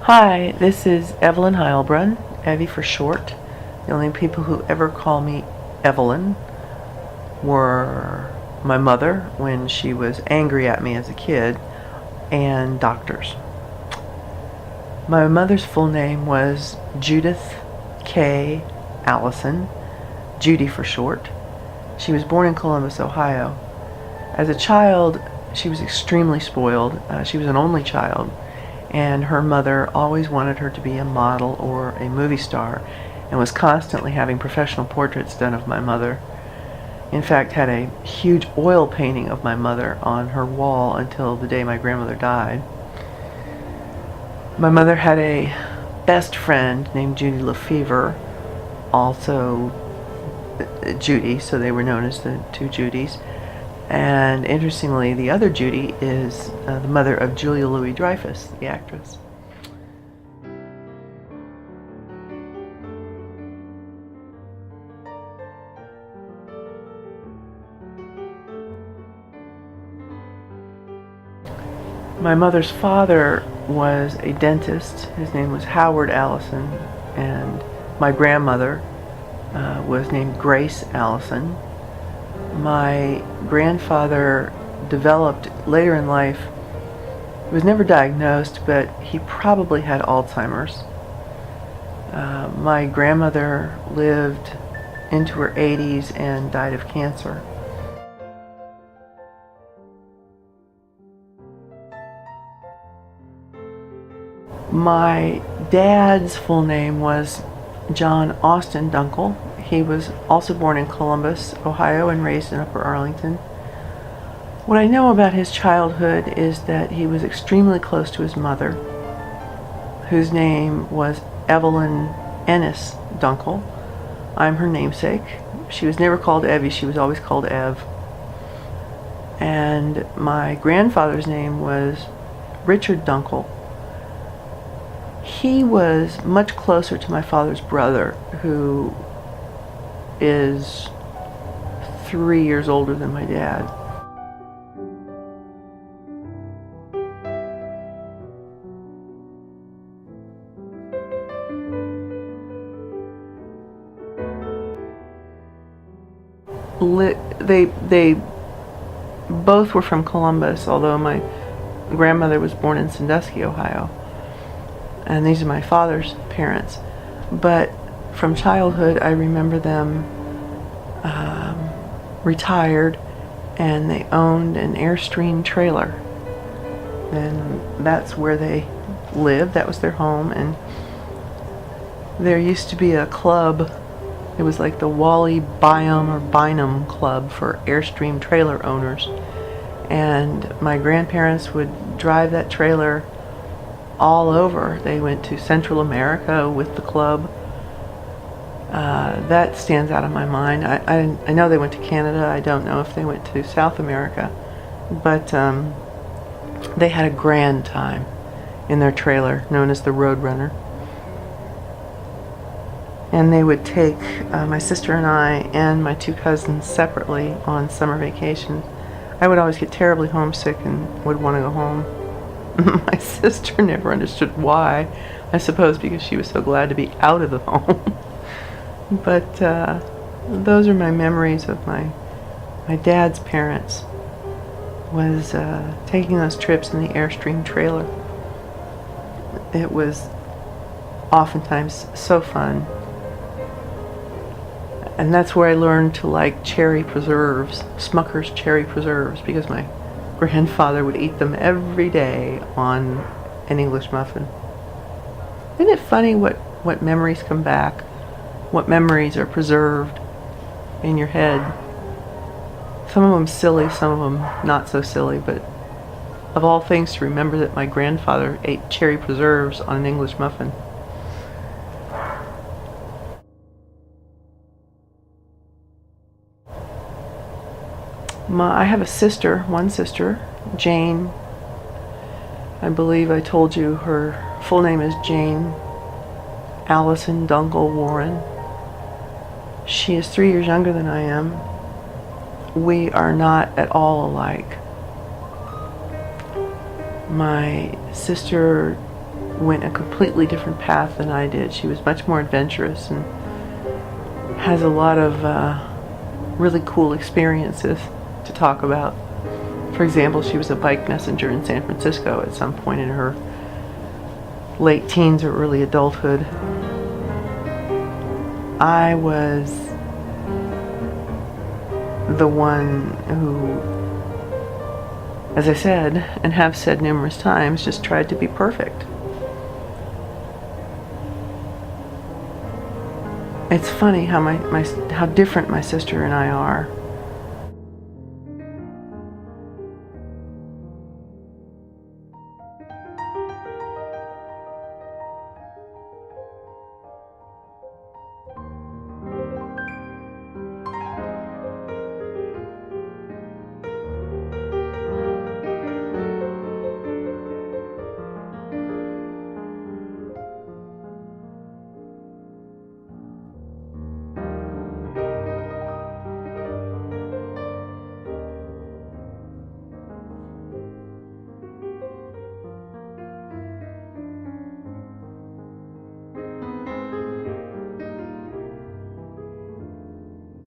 Hi, this is Evelyn Heilbrunn, Evvie for short. The only people who ever call me Evelyn were my mother when she was angry at me as a kid, and doctors. My mother's full name was Judith K. Allison, Judy for short. She was born in Columbus, Ohio. As a child, she was extremely spoiled. She was an only child, and her mother always wanted her to be a model or a movie star and was constantly having professional portraits done of my mother. In fact, had a huge oil painting of my mother on her wall until the day my grandmother died. My mother had a best friend named Judy Lefevre, also Judy, so they were known as the two Judys. And interestingly, the other Judy is the mother of Julia Louis-Dreyfus, the actress. My mother's father was a dentist. His name was Howard Allison, and my grandmother was named Grace Allison. My grandfather developed later in life, he was never diagnosed, but he probably had Alzheimer's. My grandmother lived into her 80s and died of cancer. My dad's full name was John Austin Dunkel. He was also born in Columbus, Ohio, and raised in Upper Arlington. What I know about his childhood is that he was extremely close to his mother, whose name was Evelyn Ennis Dunkel. I'm her namesake. She was never called Evvie, she was always called Ev. And my grandfather's name was Richard Dunkel. He was much closer to my father's brother, who is 3 years older than my dad. They both were from Columbus, although my grandmother was born in Sandusky, Ohio. And these are my father's parents. But from childhood, I remember them retired, and they owned an Airstream trailer. And that's where they lived. That was their home. And there used to be a club. It was like the Wally Bynum Club for Airstream trailer owners. And my grandparents would drive that trailer all over. They went to Central America with the club. That stands out of my mind. I know they went to Canada. I don't know if they went to South America, but they had a grand time in their trailer known as the Roadrunner. And they would take my sister and I and my two cousins separately on summer vacation. I would always get terribly homesick and would want to go home. My sister never understood why. I suppose because she was so glad to be out of the home. But those are my memories of my dad's parents, was taking those trips in the Airstream trailer. It was oftentimes so fun. And that's where I learned to like cherry preserves, Smucker's cherry preserves, because my grandfather would eat them every day on an English muffin. Isn't it funny what memories come back? What memories are preserved in your head? Some of them silly, some of them not so silly, but of all things to remember that my grandfather ate cherry preserves on an English muffin. I have a sister, one sister, Jane. I believe I told you her full name is Jane Allison Dunkel Warren. She is 3 years younger than I am. We are not at all alike. My sister went a completely different path than I did. She was much more adventurous and has a lot of really cool experiences to talk about. For example, she was a bike messenger in San Francisco at some point in her late teens or early adulthood. I was the one who, as I said, and have said numerous times, just tried to be perfect. It's funny how how different my sister and I are.